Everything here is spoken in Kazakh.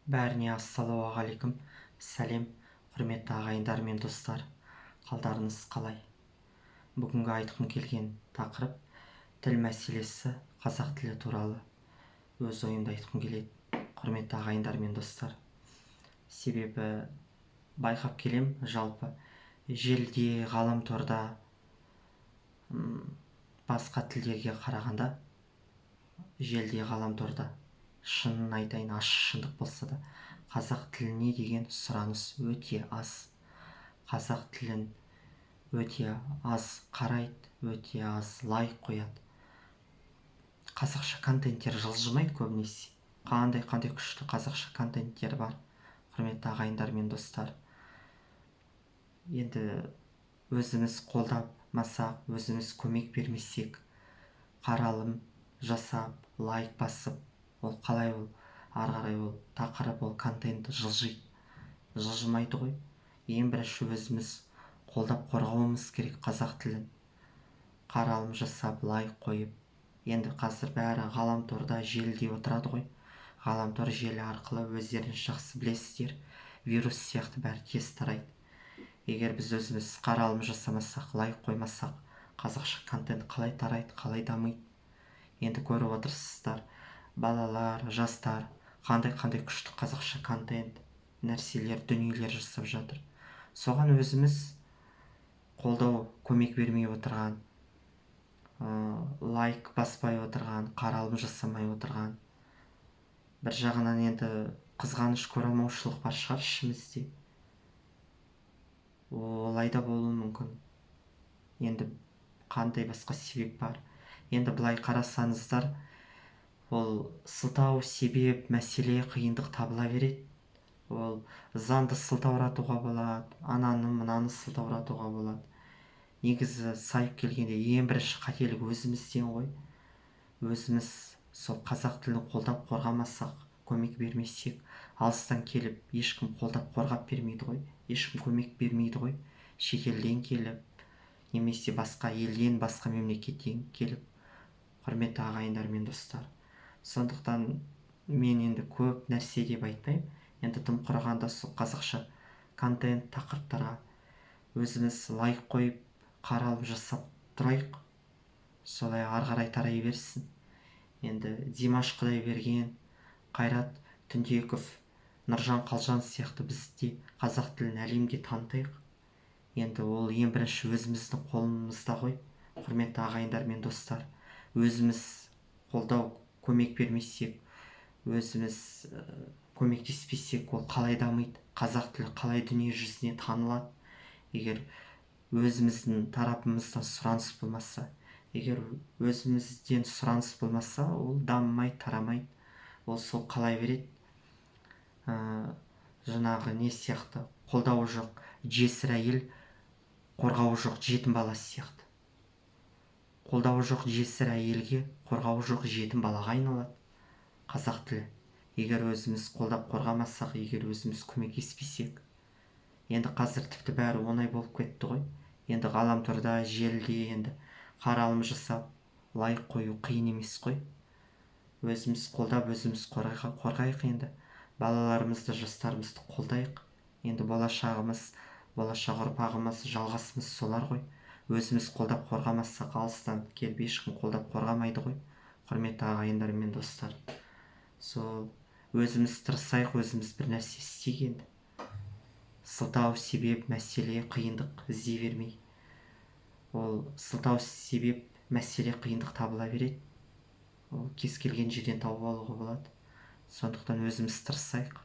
Бәріне ассалаумағалейкум. Сәлем, құрметті ағайындар мен достар. Қалдарыңыз қалай? Бүгінгі айтқым келген тақырып тіл мәселесі, қазақ тілі туралы өз ойымды айтқым келеді, құрметті ағайындар мен достар. Себебі байқап келем, жалпы желіде, ғаламторда басқа тілдерге қарағанда, желіде, ғаламторда шынын айтайын, ащы шындық болса да, қазақ тіліне деген сұраныс өте аз. Қазақ тілін өте аз қарайды, өте аз лайк қояды. Қазақша контенттер жылжымайды көбінесе. Қандай күшті қазақша контенттер бар, құрметті ағайындар мен достар. Енді өзіміз қолдамасақ, өзіміз көмек бермесек, қаралым жасап, лайк басып, ол қалай, ол ары қарай ол тақырып, ол контент жылжымайды ғой. Ең бірінші өзіміз қолдап қорғауымыз керек қазақ тілін. Қаралым жасап, лайк қойып. Енді қазір бәрі ғаламторда, желіде отырады ғой. Ғаламтор желі арқылы өздеріңіз жақсы білесіздер, вирус сияқты бәрі тез тарайды. Егер біз өзіміз қаралым жасамасақ, лайк қоймасақ, қазақша контент қалай тарайды, қалай дамиды? Енді көріп отырсыздар, балалар, жастар қандай күшті қазақша контент, нәрселер, дүниелер жасап жатыр. Соған өзіміз қолдау, көмек бермей отырған, лайк баспай отырған, қаралым жасамай отырған. Бір жағынан енді қызғаныш, көреалмаушылық бар шығар ішімізде. Олай да болуы мүмкін. Енді қандай басқа себеп бар? Енді былай қарасаңыздар, ол сылтау, себеп, мәселе, қиындық табыла береді. Ол заңды сылтауратуға болады, ананы мынаны сылтауратуға болады. Негізі сайып келгенде ең бірінші қателік өзімізден ғой. Өзіміз сол қазақ тілін қолдап қорғамасақ, көмек бермесек, алыстан келіп ешкім қолдап қорғап бермейді ғой, ешкім көмек бермейді ғой. Шетелден келіп, немесе басқа елден, басқа мемлекеттен келіп, құрметті ағайындар мен достар. Сондықтан мен енді көп нәрсе деп айтпаймын. Енді тым құрағанда сол қазақша контент тақырыптарға өзіміз лайк қойып, қаралым жасап тұрайық. Солай ары қарай тарай берсін. Енді Димаш Құдайберген, Қайрат Түндеков, Нұржан Қалжан сияқты біз де қазақ тілін әлемге танытайық. Енді ол ең бірінші өзіміздің қолымызда ғой, құрметті ағайындар мен достар. Өзіміз қолдау, көмек бермесек, өзіміз көмектеспесек, ол қалай дамиды? Қазақ тілі қалай дүние жүзіне танылады? Егер өзіміздің тарапымыздан сұраныс болмаса, егер өзімізден сұраныс болмаса, ол дамымайды, тарамайды. Ол сол қалай береді? Жаңағы не сияқты, қолдауы жоқ жесір әйел, қорғауы жоқ жетім бала сияқты. Қолдауы жоқ жесір әйелге, қорғауы жоқ жетім балаға айналады қазақ тілі. Егер өзіміз қолдап қорғамасақ, егер өзіміз көмектеспесек. Енді қазір тіпті бәрі оңай болып кетті ғой. Енді ғаламторда, желіде енді қаралым жасап, лайк қою қиын емес қой. Өзіміз қолдап, өзіміз қорғайық енді. Балаларымызды, жастарымызды қолдайық. Енді болашағымыз, болашақ ұрпағымыз, жалғасымыз солар ғой. Өзіміз қолдап қорғамасақ, алыстан келіп ешкім қолдап қорғамайды ғой, құрметті ағайындар мен достар. Сол өзіміз тырысайық, өзіміз бір нәрсе істейік енді. Сылтау, себеп, мәселе, қиындық іздей бермей. Ол сылтау, себеп, мәселе, қиындық табыла береді. Ол кез келген жерден тауып алуға болады. Сондықтан өзіміз тырысайық.